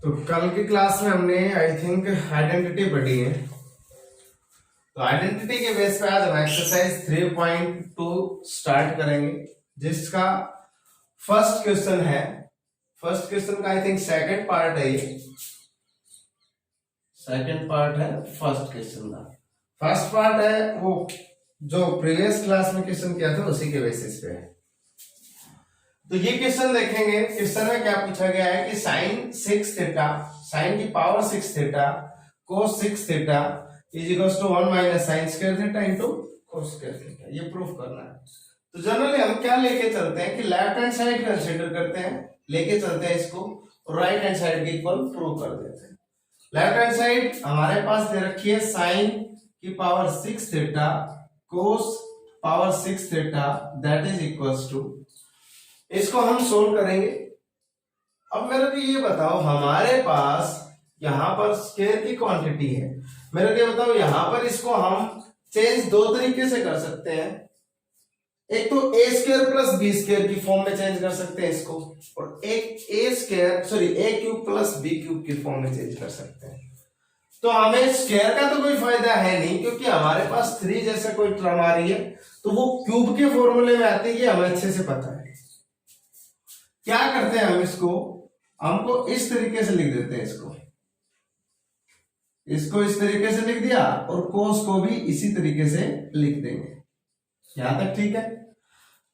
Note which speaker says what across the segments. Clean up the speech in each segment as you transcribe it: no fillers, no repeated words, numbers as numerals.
Speaker 1: तो कल की क्लास में हमने आई थिंक आइडेंटिटी पढ़ी है। तो आइडेंटिटी के बेस पे आज हम एक्सरसाइज 3.2 स्टार्ट करेंगे, जिसका फर्स्ट क्वेश्चन है। फर्स्ट क्वेश्चन का आई थिंक सेकंड पार्ट है, ये सेकंड पार्ट है फर्स्ट क्वेश्चन का। फर्स्ट पार्ट है वो जो प्रीवियस क्लास में क्वेश्चन किया था उसी के बेसिस पे है। तो ये क्वेश्चन देखेंगे। क्वेश्चन में क्या पूछा गया है कि साइन 6 थीटा, साइन की power 6 theta cos 6 theta is equals to 1 minus sine square theta into cos square theta, ये प्रूफ करना है। तो जनरली हम क्या लेके चलते हैं कि लेफ्ट हैंड साइड कंसीडर करते हैं, लेके चलते हैं इसको, और राइट हैंड साइड के इक्वल प्रूव कर देते हैं। लेफ्ट हैंड साइड हमारे पास दे रखी है साइन की power 6 theta cos power 6 theta that is equals to, इसको हम सोल्व करेंगे। अब मेरे को ये बताओ, हमारे पास यहां पर स्क्वायर की क्वांटिटी है, मेरे को ये बताओ यहां पर इसको हम चेंज दो तरीके से कर सकते हैं। एक तो ए स्क्वायर प्लस बी स्क्वायर की फॉर्म में चेंज कर सकते हैं इसको, और एक ए क्यूब प्लस बी क्यूब की फॉर्म में चेंज कर सकते हैं। तो हमें स्क्वायर का तो कोई फायदा है नहीं, क्योंकि हमारे पास 3 जैसा कोई टर्म आ रही है तो वो क्यूब के फॉर्मूले में आती है, हमें अच्छे से पता है। क्या करते हैं हम इसको, हमको इस तरीके से लिख देते हैं, इसको इस तरीके से लिख दिया, और कोस को भी इसी तरीके से लिख देंगे। यहां तक ठीक है।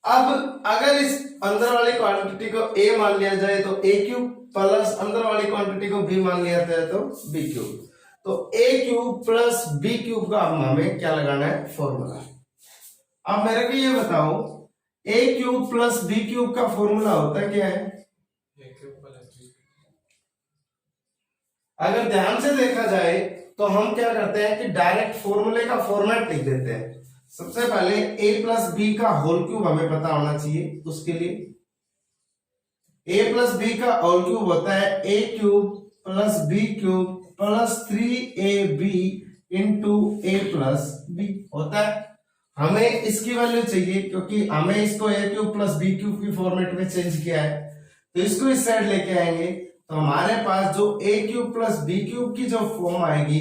Speaker 1: अब अगर इस अंदर वाली क्वांटिटी को a मान लिया जाए तो a क्यूब, प्लस अंदर वाली क्वांटिटी को b मान लिया जाए तो b क्यूब, तो a cube plus b cube का हमें क्या लगाना है, फॉर्मूला। अब मेरे को ये बताओ, a cube plus b cube का फॉर्मूला होता क्या है? अगर ध्यान से देखा जाए तो हम क्या करते हैं कि डायरेक्ट फॉर्मूले का फॉर्मेट लिख देते हैं। सबसे पहले a प्लस बी का होल क्यूब हमें पता होना चाहिए, उसके लिए a प्लस बी का होल क्यूब होता है a cube plus B cube plus 3ab into a plus B होता है। हमें इसकी वैल्यू चाहिए, क्योंकि हमें इसको a cube plus B cube की फॉर्मेट में चेंज किया है, तो इसको इस साइड लेके आएंगे तो हमारे पास जो a cube plus B cube की जो फॉर्म आएगी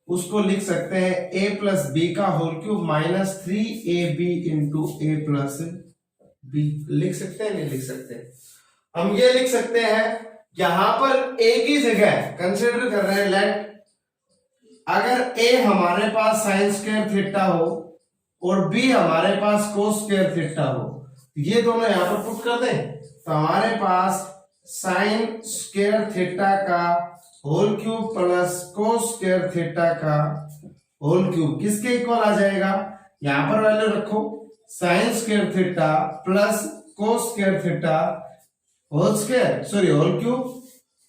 Speaker 1: उसको लिख सकते हैं a प्लस बी का whole cube minus 3ab into a plus B. लिख सकते हैं, नहीं लिख सकते? हम ये लिख सकते हैं, यहां पर a की जगह कंसिडर कर रहे हैं लेट, अगर a हमारे पास साइन स्क्वायर थीटा हो और b हमारे पास कोस स्क्वायर थीटा हो, ये दोनों यहां पर पुट कर दें, तो हमारे पास साइन स्क्वायर थीटा का whole cube plus cos square theta का होल क्यूब किसके इक्वल आ जाएगा? यहां पर वैल्यू रखो, sine square theta plus cos square theta whole square whole cube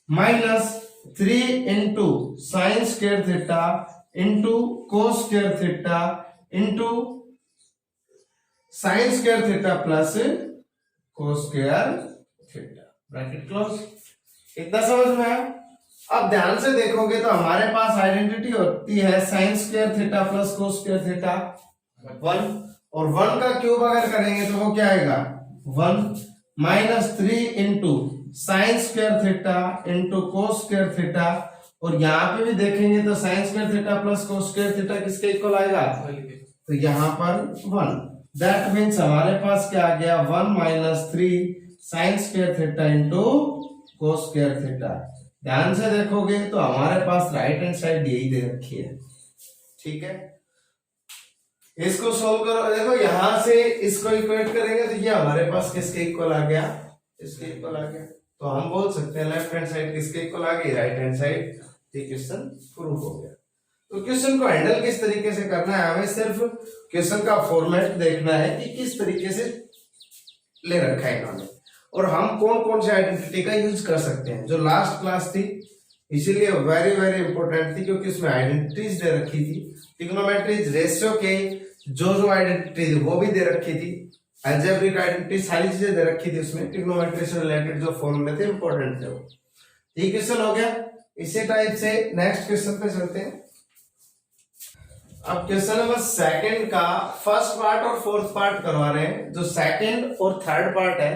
Speaker 1: minus 3 into sine square theta into cos square theta into sine square theta plus cos square theta, bracket close. इतना समझ में आया? अब ध्यान से देखोगे तो हमारे पास आइडेंटिटी होती है sign square theta plus cos square theta 1, और 1 का क्यूब अगर करेंगे तो वो क्या आएगा 1 minus 3 into sine square theta into cos square theta, और यहाँ पे भी देखेंगे तो sine square theta plus cos square theta किसके इक्वल आएगा, तो यहाँ पर 1। दैट मीन्स हमारे पास क्या आ गया 1 minus 3 sign square theta into cos square theta. ध्यान से देखोगे तो हमारे पास राइट हैंड साइड यही दे रखी है, ठीक है। इसको सोल्व करो, देखो यहां से इसको इक्वेट करेंगे तो ये हमारे पास किसके इक्वल आ गया, इसके इक्वल आ गया। तो हम बोल सकते हैं लेफ्ट हैंड साइड किसके इक्वल आ गई, right hand side. Question prove हो गया। तो क्वेश्चन को हैंडल किस तरीके से करना है, हमें सिर्फ क्वेश्चन का फॉर्मेट देखना है कि किस तरीके से ले रखा है इन्होंने, और हम कौन कौन से आइडेंटिटी का यूज कर सकते हैं। जो लास्ट क्लास थी इसीलिए वेरी वेरी इंपॉर्टेंट थी, क्योंकि उसमें आइडेंटिटीज दे रखी थी, ट्रिग्नोमेट्रीज रेशियो के जो आइडेंटिटी थी वो भी दे रखी थी, अलजेब्रिक आइडेंटिटी सारी चीजें दे रखी थी उसमें। ट्रिग्नोमेट्री से रिलेटेड जो फॉर्मूले थे इंपॉर्टेंट थे वो। ठीक क्वेश्चन हो गया। इसी टाइप से नेक्स्ट क्वेश्चन पे चलते हैं। अब क्वेश्चन नंबर सेकंड का फर्स्ट पार्ट और फोर्थ पार्ट करवा रहे हैं। जो सेकंड और थर्ड पार्ट है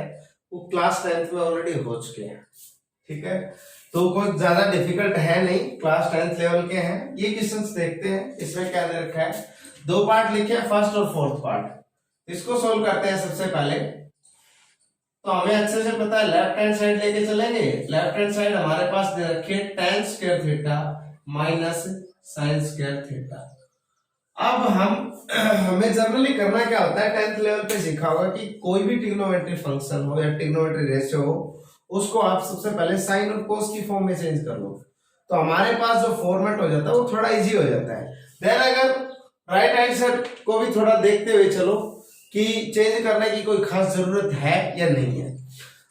Speaker 1: वो क्लास 10th में ऑलरेडी हो चुके हैं, ठीक है। तो कुछ ज्यादा डिफिकल्ट है नहीं, क्लास 10th लेवल के हैं। ये क्वेश्चंस देखते हैं, इसमें क्या दे रखा है, 2 पार्ट लिखे हैं, फर्स्ट और फोर्थ पार्ट। इसको सोल्व करते हैं सबसे पहले। तो हमें अच्छे से पता है, लेफ्ट हैंड साइड लेके चलेंगे। लेफ्ट हैंड साइड हमारे पास दे रखी है tan square theta minus sin square theta. अब हमें जनरली करना क्या होता है, 10th लेवल पे सीखा होगा कि कोई भी ट्रिग्नोमेट्री फंक्शन हो या ट्रिग्नोमेट्री रेशियो हो, उसको आप सबसे पहले साइन और कोस की फॉर्म में चेंज कर लो। तो हमारे पास जो फॉर्मेट हो जाता है वो थोड़ा इजी हो जाता है। देन अगर राइट हैंड साइड को भी थोड़ा देखते हुए चलो कि चेंज करने की कोई खास जरूरत है या नहीं है।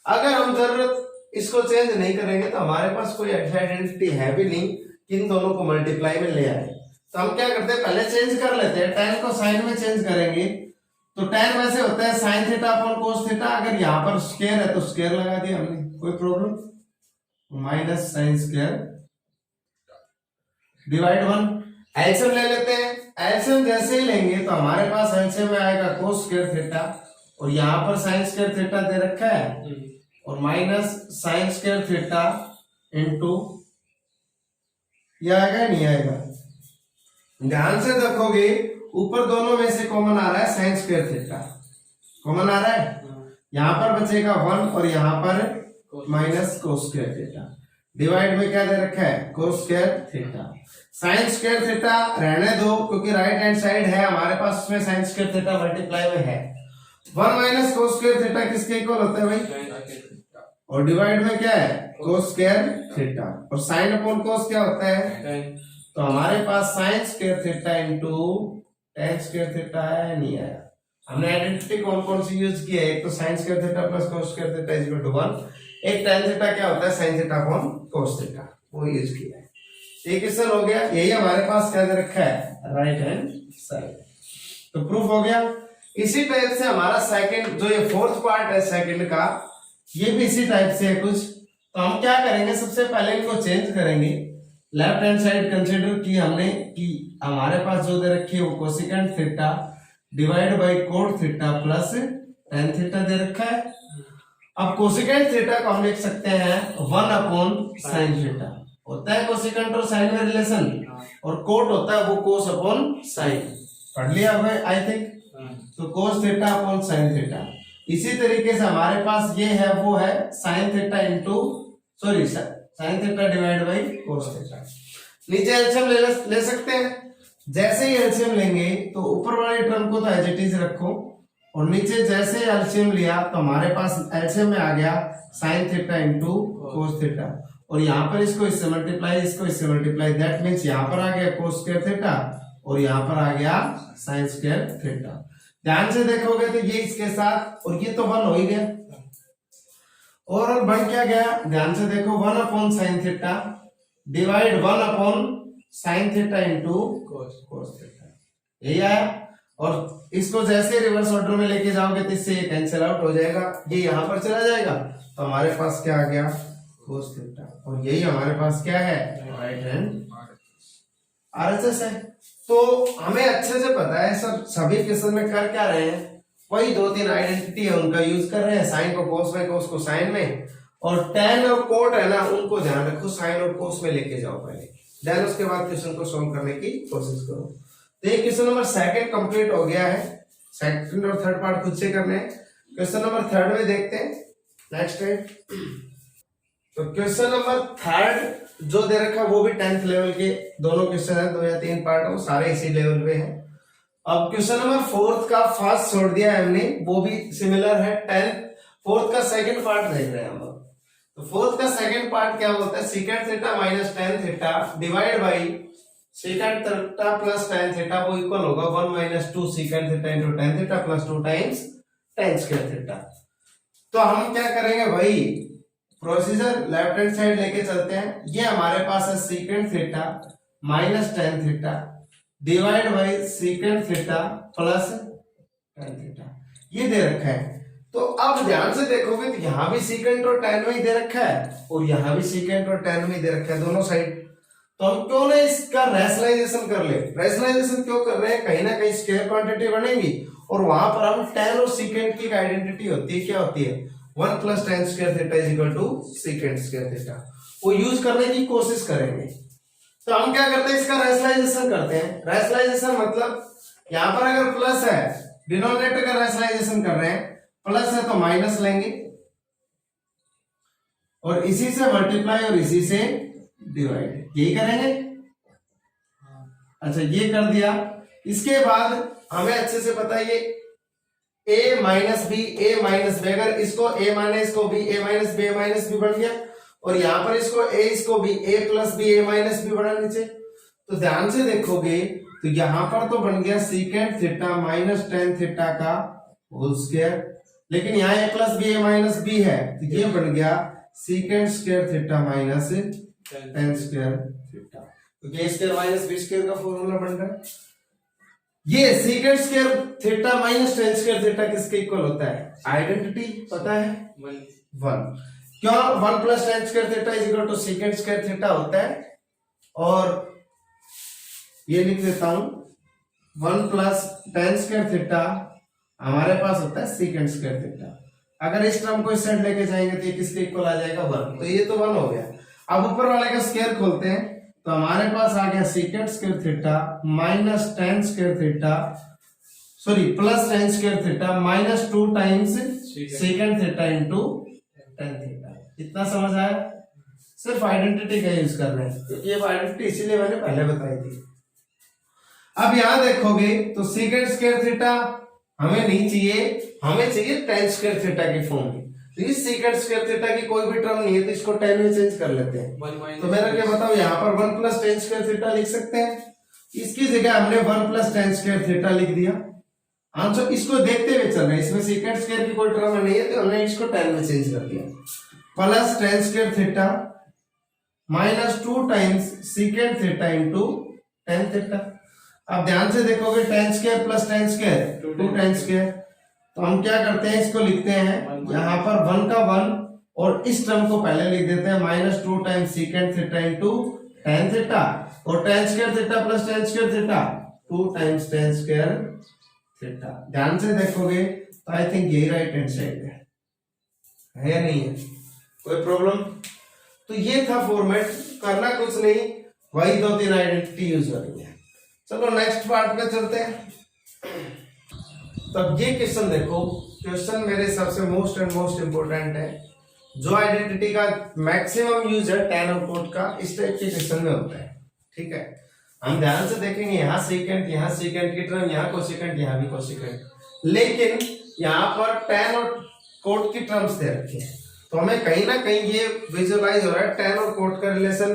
Speaker 1: अगर हम जरूरत इसको चेंज नहीं करेंगे तो हमारे पास कोई आइडेंटिटी है भी नहीं कि इन दोनों को मल्टीप्लाई में ले आए। तो हम क्या करते हैं, पहले चेंज कर लेते हैं। tan को sin में चेंज करेंगे तो tan वैसे होता है sin theta upon cos theta. अगर यहाँ पर स्क्वायर है तो स्क्वायर लगा दिया हमने, कोई problem, minus sin square divide 1। LCM ले लेते हैं। एलसीएम जैसे ही लेंगे तो हमारे पास एलसीएम में आएगा cos स्क्वायर थीटा और यहाँ पर sin स्क्वायर थीटा दे रखा है और minus sin square theta into ये आएगा नहीं आएगा। ध्यान से देखोगे ऊपर दोनों में से कॉमन आ रहा है sin स्क्वायर थीटा, कॉमन आ रहा है। यहाँ पर बचेगा 1 और यहाँ पर minus cos square theta. Divide में क्या दे रखा है, cos square theta. sin square theta रहने दो क्योंकि राइट हैंड साइड है हमारे पास, उसमें sin स्क्वायर थीटा मल्टीप्लाई में है। 1 माइनस cos स्क्वायर थीटा किसके इक्वल होता है भाई, और डिवाइड में क्या है, cos स्क्वायर थीटा। और sin अपॉन cos क्या होता है, तो हमारे पास sin square theta into tan square theta है, नहीं आया। हमने आइडेंटिटी कौन कौन सी यूज की है, एक तो sin square theta plus cos square theta is equal to 1, एक tan थीटा क्या होता है sin theta upon cos theta, वो यूज किया है। एक क्वेश्चन हो गया, यही हमारे पास क्या दे रखा है, राइट हैंड साइड। तो प्रूफ हो गया। इसी टाइप से हमारा सेकंड जो ये फोर्थ पार्ट है सेकंड का, ये भी इसी टाइप से है कुछ। तो हम क्या करेंगे, सबसे पहले इनको चेंज करेंगे। लेफ्ट हैंड साइड कंसीडर की हमने कि हमारे पास जो दे रखी है वो cosecant theta divide by cot theta plus tan theta दे रखा है। अब कोसेकेंट थीटा को हम लिख सकते हैं 1 अपॉन sin थीटा, होता है कोसेकेंट और साइन में रिलेशन, और कोट होता है वो कोस अपॉन साइन, पढ़ लिया हमें आई थिंक। तो cos theta upon sine theta. इसी तरीके से हमारे पास ये है वो है sine theta into sorry sine theta divide by cos theta. नीचे एलसीएम ले सकते हैं। जैसे ही एलसीएम लेंगे तो ऊपर वाले टर्म को तो एज इट इज रखो, और नीचे जैसे एलसीएम लिया तो हमारे पास एलसीएम में आ गया sine theta into cos theta, और यहाँ पर इसको इससे मल्टीप्लाई, इसको इससे मल्टीप्लाई, दैट मीन्स यहाँ पर आ गया कोस स्क्वायर थीटा और यहाँ पर आ गया साइन स्क्वायर थीटा। ध्यान से देखोगे तो ये इसके साथ और ये तो 1 हो ही गया, और बन क्या गया, ध्यान से देखो 1 upon sine theta divide 1 upon sine theta into cos theta, यही आया। और इसको जैसे रिवर्स ऑर्डर में लेके जाओगे तो इससे ये कैंसिल आउट हो जाएगा, ये यहाँ पर चला जाएगा, तो हमारे पास क्या आ गया कोस थीटा, और यही हमारे पास क्या है, राइट हैंड आरएचएस है। तो हमें अच्छे से पता है सर सभी क्वेश्चन में कर क्या रहे हैं, वही 2-3 आइडेंटिटी है उनका यूज कर रहे हैं, साइन को कोस में, कोस को साइन में, और tan और कोट है ना उनको ध्यान रखो साइन और कोस में लेके जाओ पहले, देन उसके बाद क्वेश्चन को सॉल्व करने की कोशिश करो। तो ये क्वेश्चन नंबर 2 कंप्लीट हो गया है। सेकंड और थर्ड पार्ट खुद से करने हैं। क्वेश्चन नंबर 3 में देखते हैं, नेक्स्ट है। तो क्वेश्चन नंबर 3 जो दे रखा है वो भी 10th लेवल के दोनों क्वेश्चन है, 2 या 3 पार्ट हो, सारे इसी लेवल पे हैं। अब क्वेश्चन नंबर 4 का फर्स्ट छोड़ दिया है हमने, वो भी सिमिलर है। 4th का सेकंड पार्ट देख रहे हैं हम। तो 4th का सेकंड पार्ट क्या होता है, secant theta minus tan theta divide by secant theta plus tan theta, वो इक्वल होगा 1 minus 2 secant theta into tan theta plus 2 times tan square theta. तो हम क्या करेंगे भाई, प्रोसीजर लेफ्ट हैंड साइड लेके चलते हैं। ये हमारे पास है secant theta minus tan theta divide by secant theta plus tan theta, ये दे रखा है। तो अब ध्यान से देखोगे तो यहाँ भी सीकेंट और tan में ही दे रखा है, और यहाँ भी सीकेंट और tan में ही दे रखा है दोनों साइड। तो हम क्यों ना इसका रैशनलाइजेशन कर ले। रैशनलाइजेशन क्यों कर रहे हैं, कहीं ना कहीं स्क्वायर क्वांटिटी बनेगी, और वहां पर हम tan और सीकेंट की आइडेंटिटी होती है, क्या होती है, 1 plus tan square theta is equal to secant square theta. वो यूज करने की कोशिश करेंगे। तो हम क्या करते हैं, इसका रैशनलाइजेशन करते हैं। रैशनलाइजेशन मतलब यहां पर अगर प्लस है, डिनोमिनेटर का रैशनलाइजेशन कर रहे हैं, प्लस है तो माइनस लेंगे और इसी से मल्टीप्लाई और इसी से डिवाइड, यही करेंगे। अच्छा ये कर दिया। इसके बाद हमें अच्छे से पता है ये a minus B, A minus B, अगर इसको a माने इसको b, a minus B, a minus B बन गया, और यहां पर इसको a इसको b, a plus B, a minus B बढ़ा नीचे। तो ध्यान से देखोगे तो यहां पर तो बन गया secant theta minus tan theta का होल स्क्वायर, लेकिन यहाँ a plus B, a minus B है तो ये बन गया secant square theta minus tan square theta. तो a square minus B square का फॉर्मूला बन रहा है। ये secant square theta minus tan square theta किसके इक्वल होता है? आइडेंटिटी पता है, 1। क्यों? 1 plus tan square theta is equal to secant square theta होता है। और ये लिख देता हूं 1 प्लस टेन स्क्वायर थीटा हमारे पास होता है सीकेंट स्क्वायर थीटा। अगर इस टर्म को इस साइड लेके जाएंगे तो ये किसके इक्वल आ जाएगा? 1। तो ये तो 1 हो गया। अब ऊपर वाले का स्क्वायर खोलते हैं तो हमारे पास आ गया secant square theta minus tan square theta, sorry plus tan square theta minus 2 times secant theta into tan theta. इतना समझ आया? सिर्फ आइडेंटिटी का यूज कर रहे हैं क्योंकि ये आइडेंटिटी इसीलिए मैंने पहले बताई थी। अब यहां देखोगे तो सीकेंट स्क्वायर थीटा हमें नहीं चाहिए, हमें चाहिए टेन स्क्वायर थीटा की फॉर्म में। तो इस सीकेंट स्क्वायर थीटा की कोई भी टर्म नहीं है तो इसको टेन में चेंज कर लेते हैं। तो मेरा क्या बताओ, यहाँ पर 1 प्लस टेन स्क्वायर थीटा लिख सकते हैं, इसकी जगह हमने 1 प्लस टेन स्क्वायर थीटा लिख दिया। आंसर इसको देखते हुए चल रहे हैं, इसमें सीकेंट स्क्वायर की कोई टर्म नहीं है तो हमने इसको टेन में चेंज कर दिया। Plus tan square theta minus 2 times secant theta into tan theta. अब ध्यान से देखोगे ten square plus tan square 2 tan square. तो हम क्या करते हैं, इसको लिखते हैं यहाँ पर 1 का 1 और इस टर्म को पहले लिख देते हैं minus 2 times secant theta into tan theta, और tan square theta plus tan square theta 2 times tan square theta. ध्यान से देखोगे तो आई थिंक यही राइट हैंड साइड है या नहीं है? कोई प्रॉब्लम? तो ये था फॉर्मेट, करना कुछ नहीं, वही 2-3 आइडेंटिटी यूज करेंगे। चलो नेक्स्ट पार्ट पे चलते हैं। तब ये क्वेश्चन देखो, क्वेश्चन मेरे हिसाब से मोस्ट एंड मोस्ट इंपोर्टेंट है। जो आइडेंटिटी का मैक्सिमम यूज है टेन और कोट का, इस टाइप के क्वेश्चन में होता है। ठीक है, हम ध्यान से देखेंगे, यहाँ सीकेंट की टर्म, यहाँ कोसेकेंट, यहाँ भी कोसेकेंट, लेकिन यहाँ पर टेन और कोट की टर्म्स दे रखी है। तो हमें कहीं ना कहीं ये विजुअलाइज हो रहा है टेन और कोट का रिलेशन।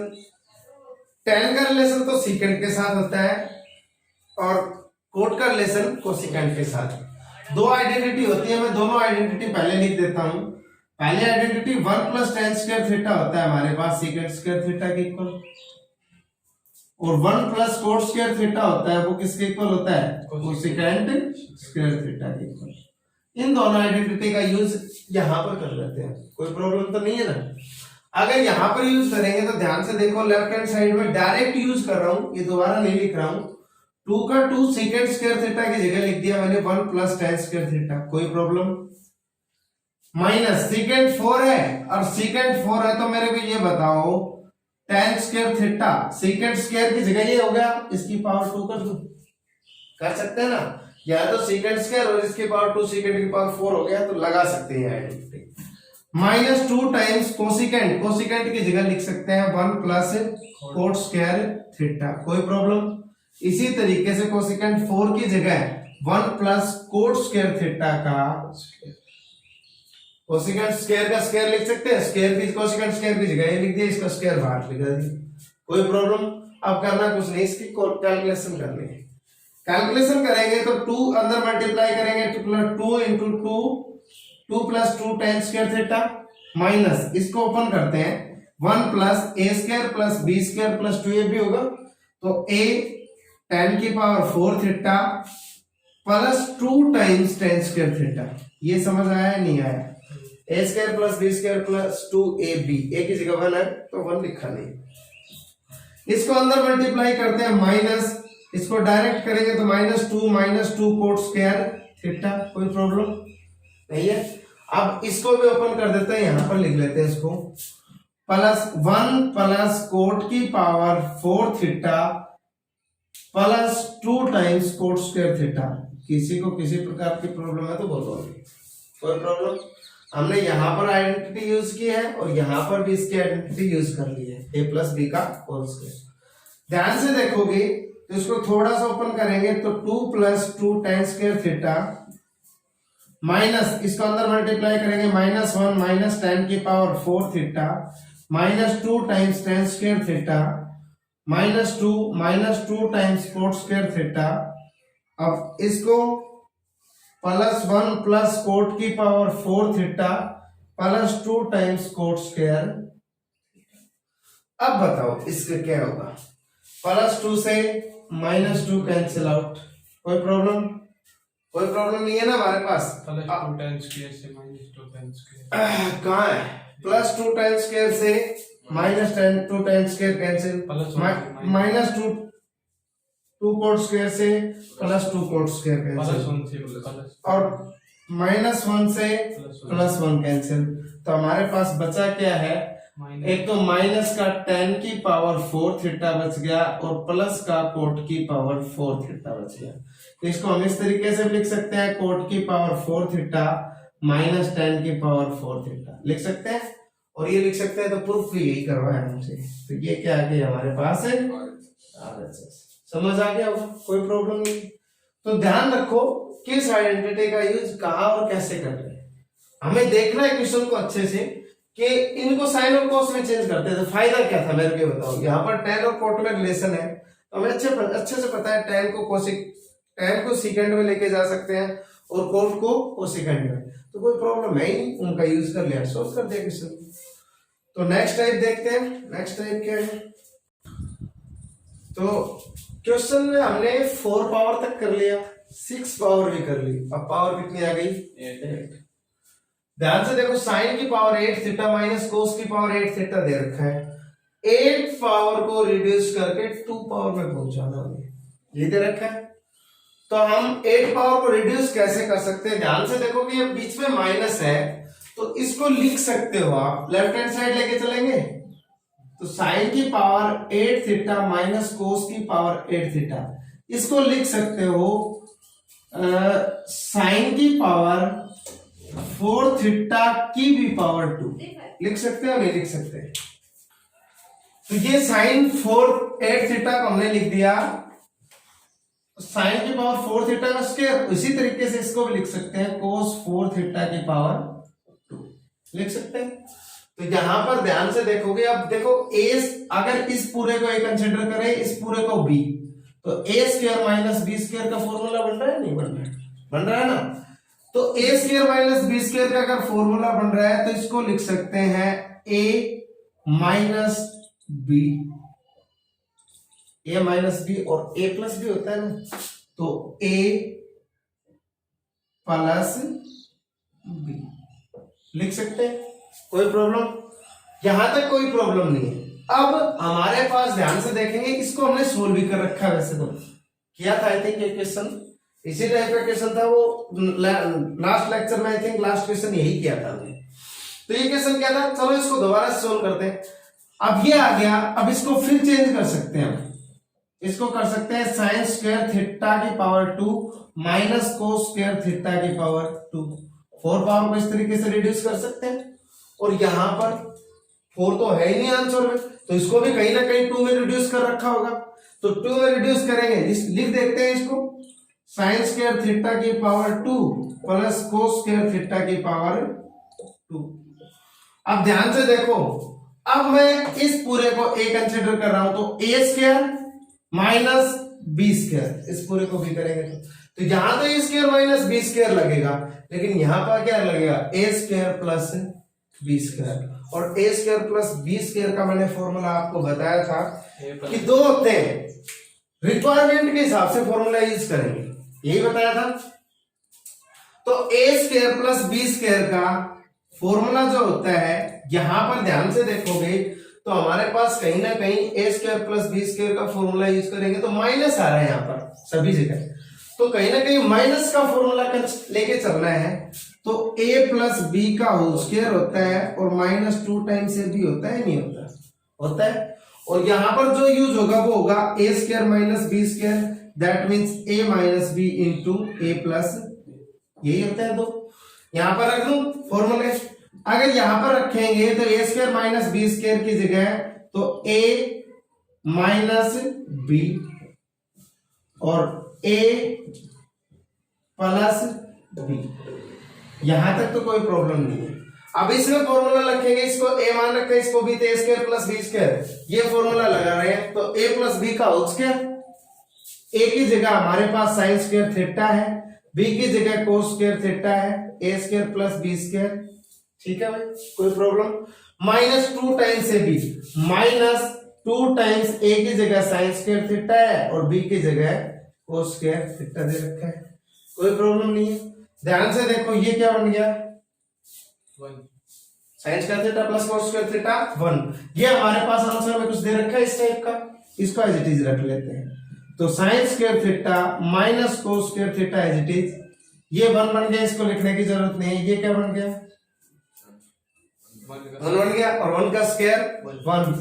Speaker 1: टेन का रिलेशन तो सीकेंट के साथ होता है और कोट का रिलेशन कोसेकेंट के साथ। दो आइडेंटिटी होती है, मैं दोनों आइडेंटिटी पहले लिख देता हूं। पहली identity 1 plus tan square theta होता है हमारे पास सीकेंट स्क्वायर थीटा के इक्वल, और 1 प्लस कोट स्क्वायर थीटा होता है वो किसके इक्वल होता है? कोसेकेंट स्क्वायर थीटा के इक्वल। इन दोनों आइडेंटिटी का यूज यहां पर कर लेते हैं, कोई प्रॉब्लम तो नहीं है ना? अगर यहां पर यूज करेंगे तो ध्यान से देखो, लेफ्ट हैंड साइड में डायरेक्ट यूज कर रहा हूं, ये दोबारा नहीं लिख रहा हूं। 2 का 2 सीकेंट स्क्वायर थीटा की जगह लिख दिया मैंने 1 प्लस टेन स्क्वायर थीटा, कोई प्रॉब्लम? माइनस सीकेंट 4 है, और सीकेंट 4 है तो मेरे को ये बताओ ten square theta secant square की जगह ये हो गया, इसकी पावर 2 कर दूं, कर सकते हैं ना? या तो सीकेंट स्क्वायर और इसकी पावर 2 सीकेंट की पावर 4 हो गया, तो लगा सकते हैं identity. Minus 2 times cosecant, cosecant की जगह लिख सकते हैं 1 प्लस कोट स्क्वायर थीटा, कोई प्रॉब्लम? इसी तरीके से कोसेकेंट 4 की जगह 1 प्लस कोट स्क्वायर थीटा का कोसेकेंट स्क्वायर का स्क्वायर लिख सकते हैं, स्क्वायर की कोसेकेंट स्क्वायर की जगह ये लिख दिया, इसका स्क्वायर बाहर लिखा दिया, कोई प्रॉब्लम? अब करना कुछ नहीं, इसकी कैलकुलेशन करनी है। कैलकुलेशन करेंगे तो 2 अंदर मल्टीप्लाई करेंगे तो 2 into 2 plus 2 tan square theta, minus इसको ओपन करते हैं 1 plus A square plus B square plus 2 भी होगा, तो a 10 की power 4 theta plus 2 times tan square theta. ये समझ आया नहीं आया? A square plus B square plus 2ab, A की जगह 1 है तो 1 लिखा नहीं। इसको अंदर मल्टीप्लाई करते हैं माइनस, इसको डायरेक्ट करेंगे तो minus two coat square theta, कोई प्रॉब्लम नहीं है। अब इसको भी ओपन कर देते हैं, यहां पर लिख लेते हैं इसको प्लस 1 प्लस कोट की power 4 theta plus 2 times coat square theta. किसी को किसी प्रकार की प्रॉब्लम है तो बोलो अभी, कोई प्रॉब्लम? हमने यहाँ पर आइडेंटिटी यूज की है और यहाँ पर भी इसकी आइडेंटिटी यूज कर ली है, a प्लस बी का होल स्क्वायर। ध्यान से देखोगे तो इसको थोड़ा सा ओपन करेंगे तो 2 plus 2 tan square theta minus इसको अंदर मल्टीप्लाई करेंगे -1 माइनस tan की power 4 theta -2 times tan square theta -2 times coat square theta. अब इसको +1 प्लस कोट की power 4 theta +2 times coat square. अब बताओ इसका क्या होगा? +2 से -2 कैंसिल आउट, कोई प्रॉब्लम? कोई प्रॉब्लम नहीं है ना हमारे पास?
Speaker 2: +2 tan स्क्वायर से -2 tan स्क्वायर
Speaker 1: कहाँ है? +2 tan स्क्वायर से -2 tan square cancel, -2 coat square से +2 कोट स्क्वायर कैंसिल और -1 से +1 कैंसिल। तो हमारे पास बचा क्या है? एक तो माइनस का tan की पावर 4 थीटा बच गया और प्लस का कोट की पावर 4 थीटा बच गया। तो इसको हम इस तरीके से लिख सकते हैं, कोट की पावर 4 थीटा माइनस tan की पावर 4 थीटा लिख सकते हैं। और ये लिख सकते हैं तो प्रूफ भी यही करवाया हमसे। तो ये क्या आ गया हमारे पास है RHS। समझ आ गया होगा, कोई प्रॉब्लम नहीं। तो ध्यान रखो किस आइडेंटिटी का यूज कहाँ और कैसे कर रहे हैं। हमें देखना है क्वेश्चन को अच्छे से कि इनको साइन और कोस में चेंज करते हैं तो फायदा क्या था मेरे को बताओ। यहाँ पर tan और कोट में रिलेशन है तो हमें अच्छे से पता है tan को सेकंड में लेके जा सकते हैं और कोट को कोसेकेंड में, तो कोई प्रॉब्लम है ही नहीं, उनका यूज कर लिया, सोल्व कर दिया क्वेश्चन। तो नेक्स्ट टाइप देखते हैं। नेक्स्ट टाइप क्या है? तो क्वेश्चन में हमने 4 पावर तक कर लिया, 6 पावर भी कर ली, अब पावर कितनी आ गई? 8। ध्यान से देखो साइन की पावर 8 थीटा माइनस कोस की पावर 8 थीटा दे रखा है। 8 पावर को रिड्यूस करके 2 पावर में पहुंचाना है, ये दे रखा है। तो हम 8 पावर को रिड्यूस कैसे कर सकते हैं? ध्यान से देखो कि ये बीच में माइनस है तो इसको लिख सकते हो आप, लेफ्ट हैंड साइड लेके चलेंगे तो साइन की पावर 8 थीटा माइनस कोस की पावर 8 थीटा, इसको लिख सकते हो साइन की पावर 4 थीटा की भी पावर 2 लिख सकते हो, नहीं लिख सकते? तो ये साइन 8 थीटा को हमने लिख दिया, साइन की पावर 4 थीटा का स्क्वायर। उसी तरीके से इसको भी लिख सकते हैं कोस 4 थीटा की पावर 2 लिख सकते हैं। तो यहां पर ध्यान से देखोगे, अब देखो a अगर इस पूरे को a कंसीडर करें, इस पूरे को b, तो a square minus b square का फॉर्मूला बन रहा है, नहीं बन रहा है? बन रहा है ना। तो a square minus b square का अगर फॉर्मूला बन रहा है तो इसको लिख सकते हैं a minus b, a minus b और a प्लस b होता है ना, तो a प्लस b लिख सकते हैं, कोई प्रॉब्लम? यहां तक कोई प्रॉब्लम नहीं है। अब हमारे पास ध्यान से देखेंगे, इसको हमने सोल्व भी कर रखा है, वैसे तो किया था आई थिंक ये क्वेश्चन, इसी टाइप का क्वेश्चन था वो लास्ट लेक्चर में, आई थिंक लास्ट क्वेश्चन यही किया था हमने। तो ये क्वेश्चन क्या था, चलो इसको दोबारा सोल्व करते हैं। अब ये आ गया, अब इसको फिर चेंज कर सकते हैं, इसको कर सकते हैं साइन स्क्वायर थीटा की power 2 minus cos square theta की पावर 2। 4 पावर को इस तरीके से रिड्यूस कर सकते हैं और यहां पर 4 तो है ही नहीं आंसर में, तो इसको भी कहीं ना कहीं 2 में रिड्यूस कर रखा होगा, तो 2 में रिड्यूस करेंगे, लिख देखते हैं इसको, साइन स्क्वायर थीटा की power 2 plus cos square theta की पावर 2। अब ध्यान से देखो, अब मैं इस पूरे को a कंसीडर कर रहा हूं तो a square minus b square, इस पूरे को भी करेंगे तो यहां तो a square minus b square लगेगा, लेकिन यहां पर क्या लगेगा a square plus b square. और a square plus b square का मैंने फॉर्मूला आपको बताया था कि 2 होते हैं, रिक्वायरमेंट के हिसाब से फॉर्मूला यूज करेंगे, यही बताया था। तो a square plus b square का फॉर्मूला जो होता है, यहां पर ध्यान से देखोगे तो हमारे पास कहीं ना कहीं a square plus b square का फॉर्मूला यूज करेंगे तो माइनस आ रहा है यहाँ पर सभी जगह, तो कहीं ना कहीं माइनस का फॉर्मूला लेके चलना है। तो a प्लस बी का होल स्क्वायर होता है और -2 टाइम्स ए बी होता है, नहीं होता? होता है। और यहां पर जो यूज होगा वो होगा a square minus B square, that means a minus B into a plus, यही होता है। दो यहां पर रख दूं फॉर्मूले। अगर यहां पर रखेंगे तो a square minus B square की जगह तो a माइनस बी और a प्लस बी, यहां तक तो कोई प्रॉब्लम नहीं है। अब इसमें फॉर्मूला रखेंगे, इसको a मान रखा है, इसको b, तो a square plus B square, ये फॉर्मूला लगा रहे हैं तो a प्लस बी का होल स्क्वायर, a की जगह हमारे पास साइन स्क्वायर थीटा है, b की जगह कोस स्क्वायर थीटा है, a square plus B square. ठीक है भाई, कोई problem? -2 times A B, -2 times a की जगह साइन स्क्वायर थीटा है और b की जगह कोस स्क्वायर थीटा दे रखा है, कोई प्रॉब्लम नहीं है। ध्यान से देखो, ये क्या बन गया?
Speaker 2: 1
Speaker 1: sign square theta plus cos square theta 1। ये हमारे पास आंसर में कुछ दे रखा है इस टाइप का, इसको एज इट इज रख लेते हैं। तो sine square theta minus cos square theta as it is, ये 1 बन गया, इसको लिखने की जरूरत नहीं है। ये क्या बन गया? 1 बन गया और 1 का स्क्वायर 1।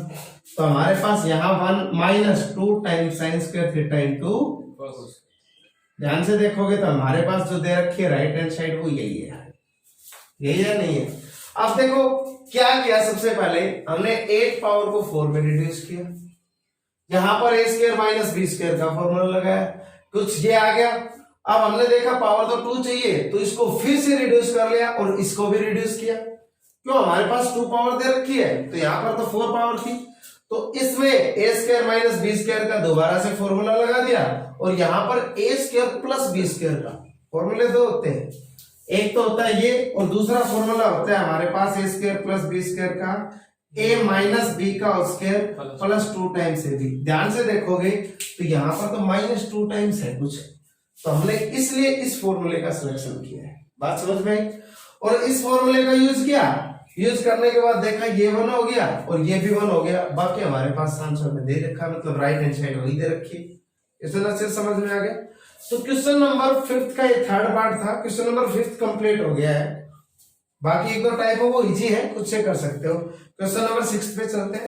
Speaker 1: तो हमारे पास यहाँ 1 -2 times sign square theta into, ध्यान से देखोगे तो हमारे पास जो दे रखी है राइट हैंड साइड वो यही है, यही है, नहीं है? अब देखो क्या किया, सबसे पहले हमने 8 पावर को 4 में रिड्यूस किया, यहां पर a square minus B square का फॉर्मूला लगाया, कुछ ये आ गया। अब हमने देखा पावर तो 2 चाहिए, तो इसको फिर से रिड्यूस कर लिया और इसको भी रिड्यूस किया। क्यों? हमारे पास 2 पावर दे रखी है, तो यहां पर तो 4 पावर थी, तो इसमें a square minus B square का दोबारा से फॉर्मूला लगा दिया और यहां पर a square plus B square का, फॉर्मूले दो होते हैं, एक तो होता है ये और दूसरा फॉर्मूला होता है हमारे पास a square plus B square का a माइनस बी का square plus 2 times A B. ध्यान से देखोगे तो यहां पर तो -2 टाइम्स है कुछ, तो हमने इसलिए इस फॉर्मूले का सिलेक्शन किया है। बात समझ में आई? और इस फॉर्मूले का यूज किया, यूज करने के बाद देखा ये 1 हो गया और ये भी 1 हो गया, बाकी हमारे पास आंसर में दे रखा, मतलब राइट हैंड साइड वही दे रखी। इतना अच्छे समझ में आ गया। तो क्वेश्चन नंबर 5 का ये थर्ड पार्ट था, क्वेश्चन नंबर 5 कंप्लीट हो गया है। बाकी एक दो टाइप हो वो इजी है, खुद से कर सकते हो। क्वेश्चन नंबर 6 पे चलते हैं।